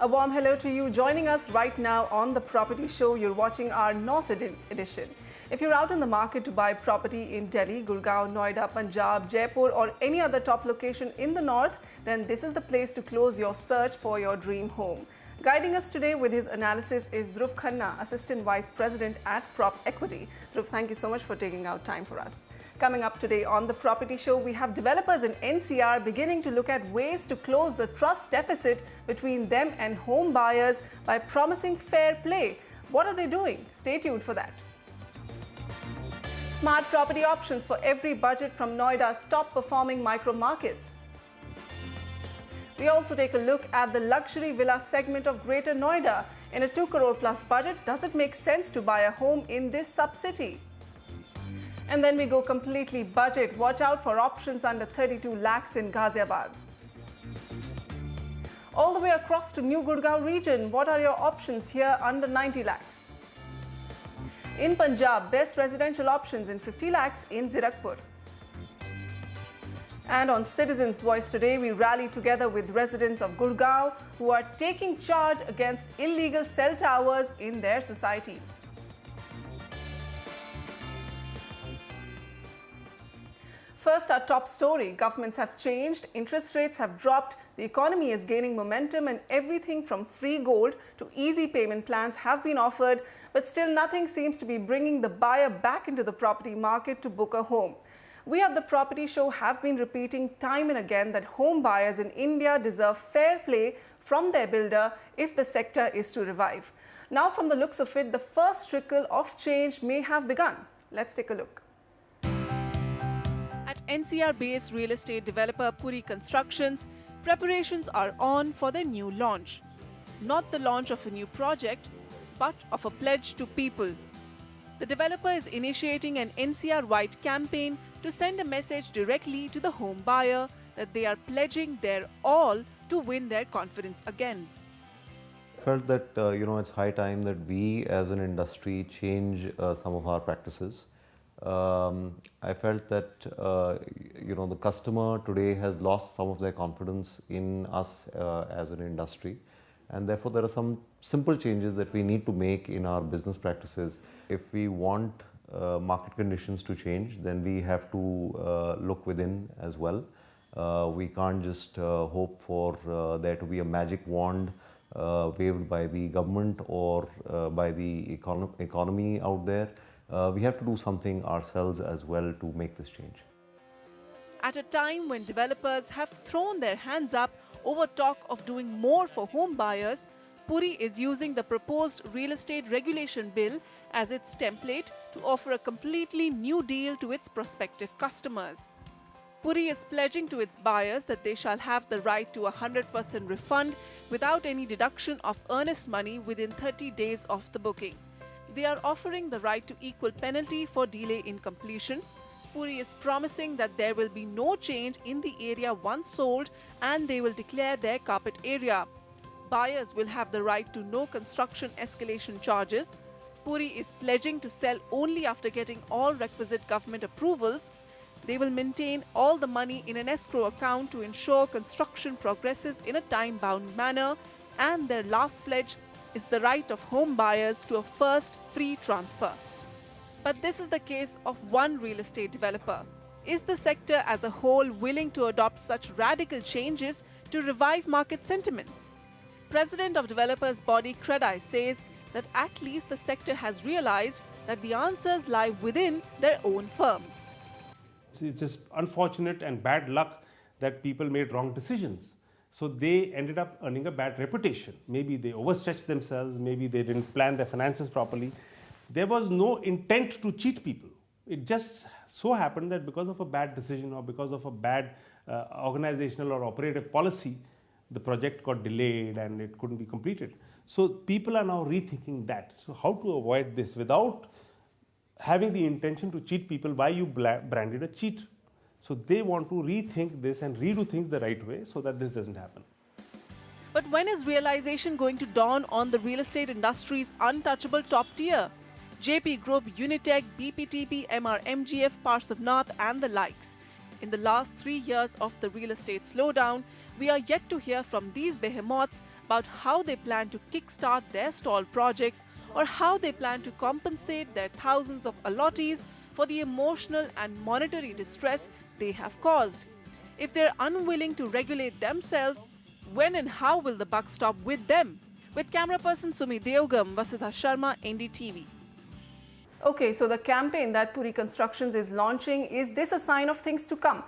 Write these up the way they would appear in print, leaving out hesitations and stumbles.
A warm hello to you joining us right now on the Property Show. You're watching our North edition. If you're out in the market to buy property in Delhi, Gurgaon, Noida, Punjab, Jaipur or any other top location in the north, then this is the place to close your search for your dream home. Guiding us today with his analysis is Dhruv Khanna, Assistant Vice President at Prop Equity. Dhruv, thank you so much for taking out time for us. Coming up today on the Property Show, we have developers in NCR beginning to look at ways to close the trust deficit between them and home buyers by promising fair play. What are they doing? Stay tuned for that. Smart property options for every budget from Noida's top performing micro markets. We also take a look at the luxury villa segment of Greater Noida. In a 2 crore plus budget, does it make sense to buy a home in this sub-city? And then we go completely budget. Watch out for options under 32 lakhs in Ghaziabad. All the way across to New Gurgaon region, what are your options here under 90 lakhs? In Punjab, best residential options in 50 lakhs in Zirakpur. And on Citizens' Voice today, we rally together with residents of Gurgaon who are taking charge against illegal cell towers in their societies. First, our top story. Governments have changed, interest rates have dropped, the economy is gaining momentum and everything from free gold to easy payment plans have been offered, but still nothing seems to be bringing the buyer back into the property market to book a home. We at the Property Show have been repeating time and again that home buyers in India deserve fair play from their builder if the sector is to revive. Now, from the looks of it, the first trickle of change may have begun. Let's take a look. At NCR-based real estate developer Puri Constructions, preparations are on for their new launch. Not the launch of a new project, but of a pledge to people. The developer is initiating an NCR-wide campaign to send a message directly to the home buyer that they are pledging their all to win their confidence again. I felt that it's high time that we as an industry change some of our practices. I felt that the customer today has lost some of their confidence in us as an industry, and therefore there are some simple changes that we need to make in our business practices. If we want market conditions to change, then we have to look within as well. We can't just hope for there to be a magic wand waved by the government or by the economy out there. We have to do something ourselves as well to make this change. At a time when developers have thrown their hands up over talk of doing more for home buyers, Puri is using the proposed real estate regulation bill as its template to offer a completely new deal to its prospective customers. Puri is pledging to its buyers that they shall have the right to a 100% refund without any deduction of earnest money within 30 days of the booking. They are offering the right to equal penalty for delay in completion. Puri is promising that there will be no change in the area once sold and they will declare their carpet area. Buyers will have the right to no construction escalation charges. Puri is pledging to sell only after getting all requisite government approvals. They will maintain all the money in an escrow account to ensure construction progresses in a time-bound manner, and their last pledge is the right of home buyers to a first free transfer. But this is the case of one real estate developer. Is the sector as a whole willing to adopt such radical changes to revive market sentiments? President of developers body CREDAI says that at least the sector has realized that the answers lie within their own firms. It's just unfortunate and bad luck that people made wrong decisions. So they ended up earning a bad reputation. Maybe they overstretched themselves, maybe they didn't plan their finances properly. There was no intent to cheat people. It just so happened that because of a bad decision or because of a bad organizational or operative policy, the project got delayed and it couldn't be completed. So people are now rethinking that. So how to avoid this without having the intention to cheat people? Why you branded a cheat? So they want to rethink this and redo things the right way so that this doesn't happen. But when is realization going to dawn on the real estate industry's untouchable top tier? JP Group, Unitech, BPTB, MRMGF, Parts of North and the likes. In the last 3 years of the real estate slowdown, we are yet to hear from these behemoths about how they plan to kickstart their stalled projects or how they plan to compensate their thousands of allottees for the emotional and monetary distress they have caused. If they're unwilling to regulate themselves, when and how will the buck stop with them? With camera person Sumi Deogam, Vasudha Sharma, NDTV. Okay, so the campaign that Puri Constructions is launching, is this a sign of things to come?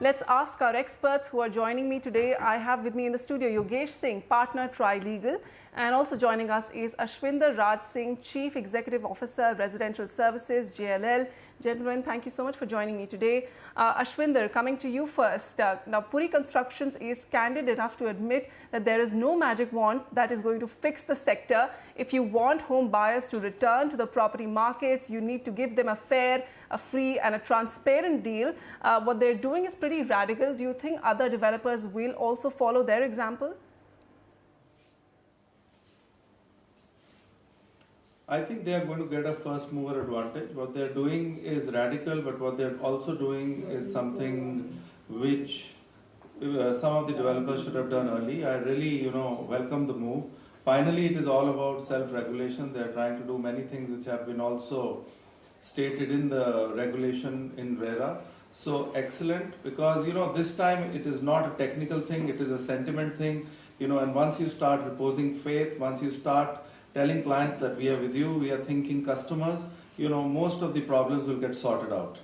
Let's ask our experts who are joining me today. I have with me in the studio Yogesh Singh, partner Tri-Legal, and also joining us is Ashwinder Raj Singh, Chief Executive Officer, Residential Services, JLL. Gentlemen, thank you so much for joining me today. Ashwinder, coming to you first. Now, Puri Constructions is candid enough to admit that there is no magic wand that is going to fix the sector. If you want home buyers to return to the property markets, you need to give them a fair, a free and a transparent deal. What they're doing is pretty radical. Do you think other developers will also follow their example? I think they are going to get a first mover advantage. What they're doing is radical, but what they're also doing is something which some of the developers should have done early. I really, welcome the move. Finally, it is all about self-regulation. They're trying to do many things which have been also stated in the regulation in RERA. So excellent, because this time it is not a technical thing, it is a sentiment thing. And once you start reposing faith, once you start telling clients that we are with you, we are thinking customers, most of the problems will get sorted out.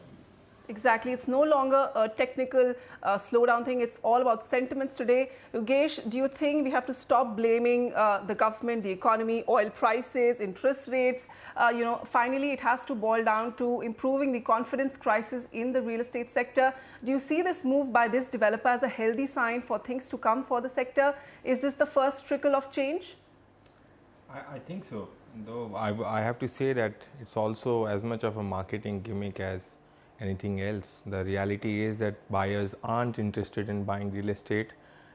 Exactly. It's no longer a technical slowdown thing. It's all about sentiments today. Yogesh, do you think we have to stop blaming the government, the economy, oil prices, interest rates? Finally, it has to boil down to improving the confidence crisis in the real estate sector. Do you see this move by this developer as a healthy sign for things to come for the sector? Is this the first trickle of change? I think so, though I have to say that it's also as much of a marketing gimmick as anything else. The reality is that buyers aren't interested in buying real estate.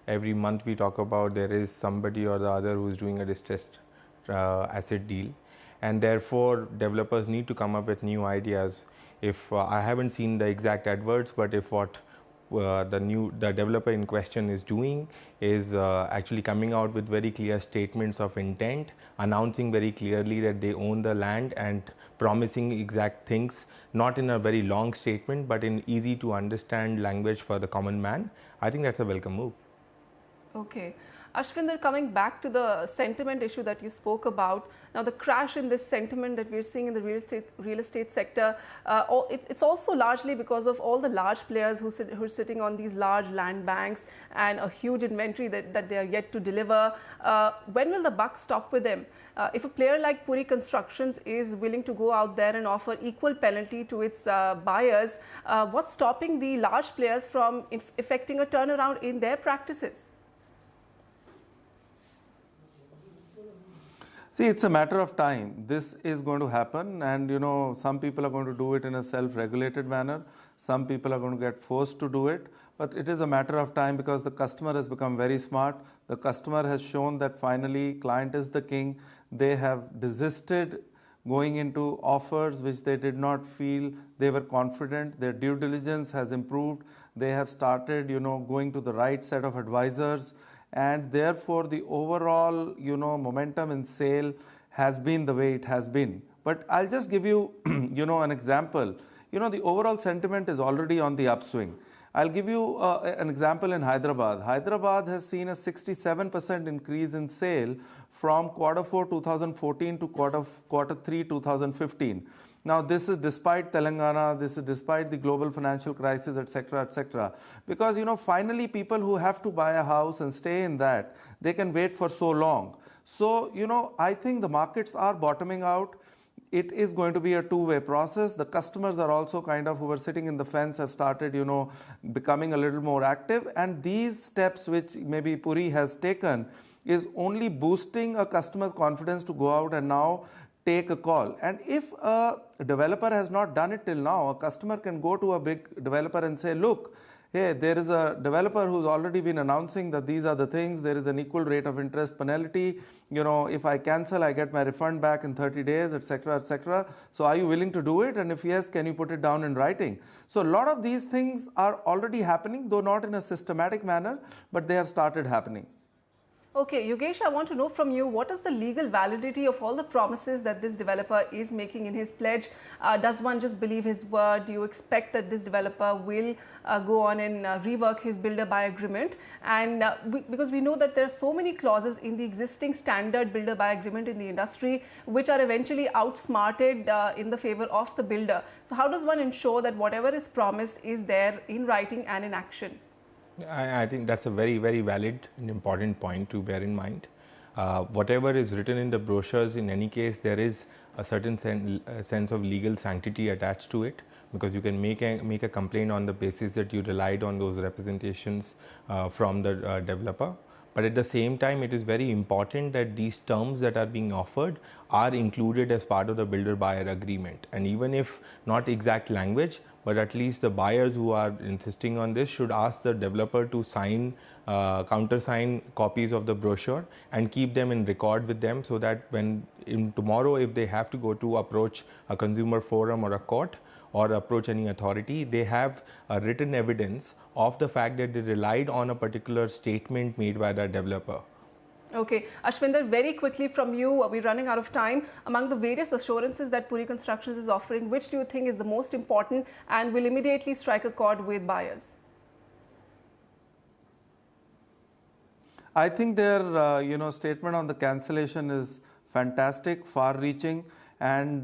Every month we talk about there is somebody or the other who's doing a distressed asset deal, and therefore developers need to come up with new ideas. If I haven't seen the exact adverts, but if what the developer in question is doing is actually coming out with very clear statements of intent, announcing very clearly that they own the land and promising exact things, not in a very long statement, but in easy to understand language for the common man. I think that's a welcome move. Okay. Ashwinder, coming back to the sentiment issue that you spoke about, now the crash in this sentiment that we're seeing in the real estate sector, it's also largely because of all the large players who are sitting on these large land banks and a huge inventory that they are yet to deliver. When will the buck stop with them? If a player like Puri Constructions is willing to go out there and offer equal penalty to its buyers, what's stopping the large players from effecting a turnaround in their practices? See, it's a matter of time. This is going to happen, and some people are going to do it in a self-regulated manner. Some people are going to get forced to do it, but it is a matter of time because the customer has become very smart. The customer has shown that finally client is the king. They have desisted going into offers which they did not feel they were confident. Their due diligence has improved. They have started, going to the right set of advisors. And therefore, the overall, momentum in sale has been the way it has been. But I'll just give you, an example. The overall sentiment is already on the upswing. I'll give you an example in Hyderabad. Hyderabad has seen a 67% increase in sale from Q4 2014 to Q3 2015. Now, this is despite Telangana, this is despite the global financial crisis, etc., etc. Because, finally people who have to buy a house and stay in that, they can wait for so long. So, I think the markets are bottoming out. It is going to be a two-way process. The customers are also who were sitting in the fence have started, becoming a little more active. And these steps which maybe Puri has taken is only boosting a customer's confidence to go out and now take a call. And if a developer has not done it till now, a customer can go to a big developer and say, look, hey, there is a developer who's already been announcing that these are the things, there is an equal rate of interest penalty, if I cancel, I get my refund back in 30 days, etc., etc. So are you willing to do it? And if yes, can you put it down in writing? So a lot of these things are already happening, though not in a systematic manner, but they have started happening. Okay, Yogesh, I want to know from you, what is the legal validity of all the promises that this developer is making in his pledge? Does one just believe his word? Do you expect that this developer will go on and rework his builder-buy agreement? And because we know that there are so many clauses in the existing standard builder-buy agreement in the industry, which are eventually outsmarted in the favor of the builder. So how does one ensure that whatever is promised is there in writing and in action? I think that's a very, very valid and important point to bear in mind. Whatever is written in the brochures, in any case, there is a certain sense of legal sanctity attached to it, because you can make a complaint on the basis that you relied on those representations from the developer. But at the same time, it is very important that these terms that are being offered are included as part of the builder-buyer agreement. And even if not exact language, but at least the buyers who are insisting on this should ask the developer to sign, countersign copies of the brochure and keep them in record with them, so that when tomorrow if they have to go to approach a consumer forum or a court or approach any authority, they have a written evidence of the fact that they relied on a particular statement made by the developer. Okay, Ashwinder, very quickly from you, we're running out of time. Among the various assurances that Puri Constructions is offering, which do you think is the most important and will immediately strike a chord with buyers? I think their statement on the cancellation is fantastic, far-reaching, and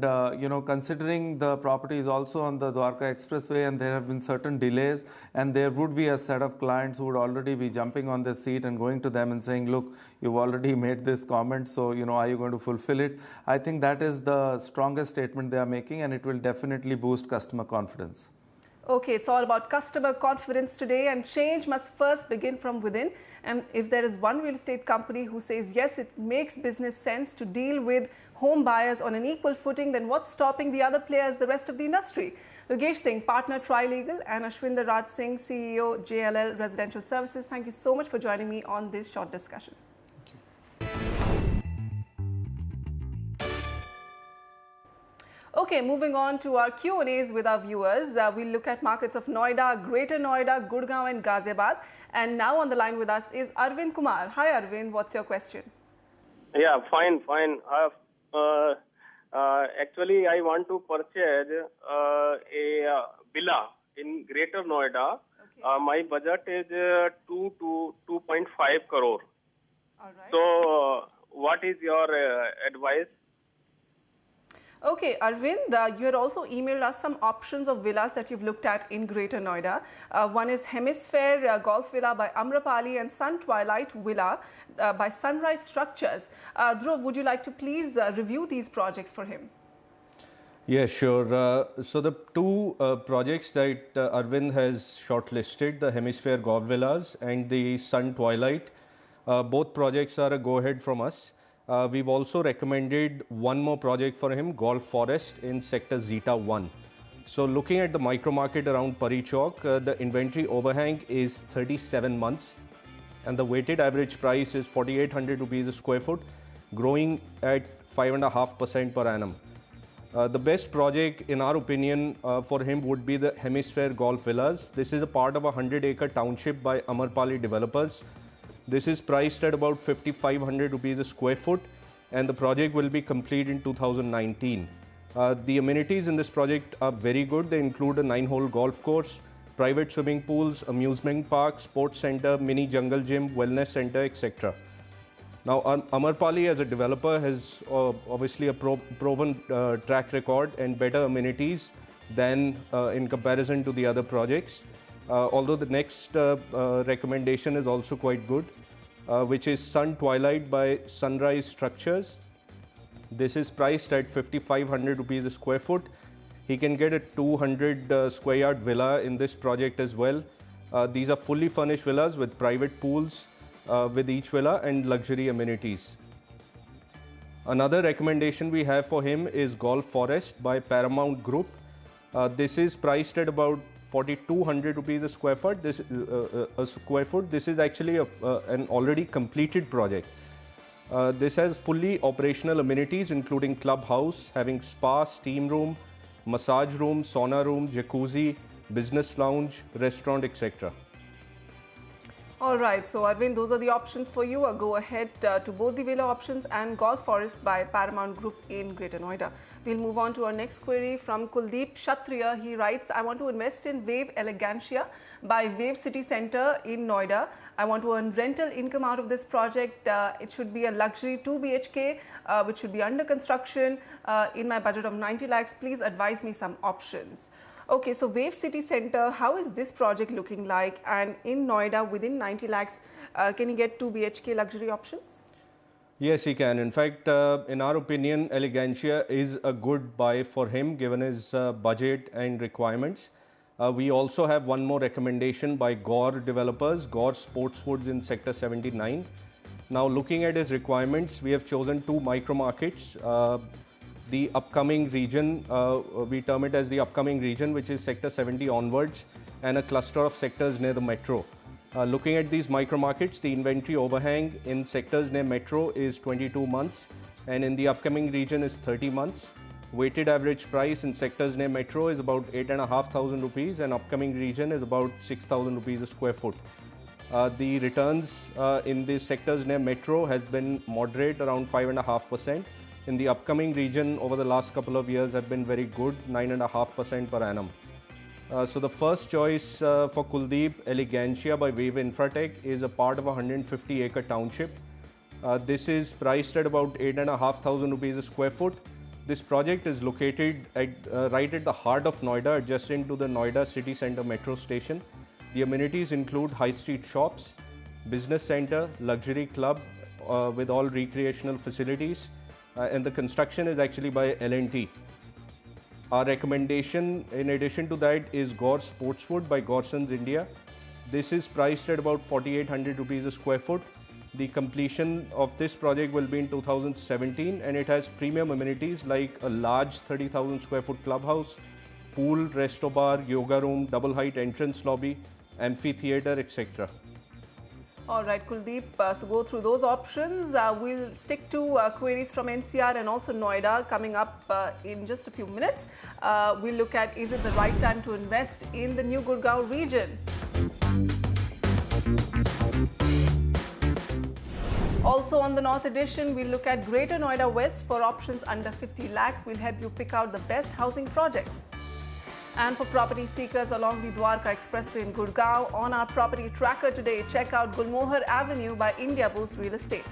considering the property is also on the Dwarka Expressway and there have been certain delays, and there would be a set of clients who would already be jumping on their seat and going to them and saying, look, you've already made this comment, so are you going to fulfill it? I think that is the strongest statement they are making, and it will definitely boost customer confidence. Okay, it's all about customer confidence today, and change must first begin from within. And if there is one real estate company who says, yes, it makes business sense to deal with home buyers on an equal footing, then what's stopping the other players, the rest of the industry? Yogesh Singh, partner Trilegal, and Ashwinder Raj Singh, CEO, JLL Residential Services, thank you so much for joining me on this short discussion. Okay, moving on to our Q&As with our viewers. We'll look at markets of Noida, Greater Noida, Gurgaon and Ghaziabad. And now on the line with us is Arvind Kumar. Hi Arvind, what's your question? Yeah, fine. Actually, I want to purchase a villa in Greater Noida. Okay. My budget is 2 to 2.5 crore. All right. So, what is your advice? Okay, Arvind, you had also emailed us some options of villas that you've looked at in Greater Noida. One is Hemisphere Golf Villa by Amrapali and Sun Twilight Villa by Sunrise Structures. Dhruv, would you like to please review these projects for him? Yeah, sure. So the two projects that Arvind has shortlisted, the Hemisphere Golf Villas and the Sun Twilight, both projects are a go-ahead from us. We've also recommended one more project for him, Golf Forest in Sector Zeta 1. So looking at the micro market around Pari Chowk, the inventory overhang is 37 months and the weighted average price is 4,800 rupees a square foot, growing at 5.5% per annum. The best project in our opinion for him would be the Hemisphere Golf Villas. This is a part of a 100-acre township by Amarpali developers. This is priced at about 5,500 rupees a square foot and the project will be complete in 2019. The amenities in this project are very good. They include a 9-hole golf course, private swimming pools, amusement park, sports center, mini jungle gym, wellness center, etc. Now, Amarpali as a developer has obviously a proven track record and better amenities than in comparison to the other projects. Although the next recommendation is also quite good, which is Sun Twilight by Sunrise Structures. This is priced at 5,500 rupees a square foot. He can get a 200 square yard villa in this project as well. These are fully furnished villas with private pools with each villa and luxury amenities. Another recommendation we have for him is Golf Forest by Paramount Group. This is priced at about 4,200 rupees a square foot. This is actually an already completed project. This has fully operational amenities including clubhouse, having spa, steam room, massage room, sauna room, jacuzzi, business lounge, restaurant, etc. All right, so Arvind, those are the options for you. Go ahead to both the villa options and Golf Forest by Paramount Group in Greater Noida. We'll move on to our next query from Kuldeep Kshatriya. He writes, I want to invest in Wave Elegantia by Wave City Centre in Noida. I want to earn rental income out of this project. It should be a luxury 2 BHK, which should be under construction in my budget of 90 lakhs. Please advise me some options. Okay, so Wave City Centre, how is this project looking like? And in Noida, within 90 lakhs, can you get 2 BHK luxury options? Yes, he can. In fact, in our opinion, Elegantia is a good buy for him given his budget and requirements. We also have one more recommendation by Gore Developers, Gore Sportswoods in Sector 79. Now, looking at his requirements, we have chosen 2 micro markets. The upcoming region, we term it as the upcoming region, which is Sector 70 onwards, and a cluster of sectors near the metro. Looking at these micro markets, the inventory overhang in sectors near metro is 22 months, and in the upcoming region is 30 months. Weighted average price in sectors near metro is about 8,500 rupees, and upcoming region is about 6,000 rupees a square foot. The returns in the sectors near metro has been moderate, around 5.5%. In the upcoming region, over the last couple of years have been very good, 9.5% per annum. So the first choice for Kuldeep, Elegantia by Wave Infratech, is a part of a 150-acre township. This is priced at about 8,500 rupees a square foot. This project is located right at the heart of Noida, adjacent to the Noida City Centre metro station. The amenities include high street shops, business centre, luxury club with all recreational facilities. And the construction is actually by L&T. Our recommendation in addition to that is Gore Sportswood by Gorsons India. This is priced at about 4,800 rupees a square foot. The completion of this project will be in 2017, and it has premium amenities like a large 30,000 square foot clubhouse, pool, resto bar, yoga room, double height entrance lobby, amphitheatre, etc. All right, Kuldeep, so go through those options. We'll stick to queries from NCR and also Noida coming up in just a few minutes. We'll look at, is it the right time to invest in the new Gurgaon region? Also on the North Edition, we'll look at Greater Noida West for options under 50 lakhs. We'll help you pick out the best housing projects. And for property seekers along the Dwarka Expressway in Gurgaon, on our property tracker today, check out Gulmohar Avenue by Indiabulls Real Estate.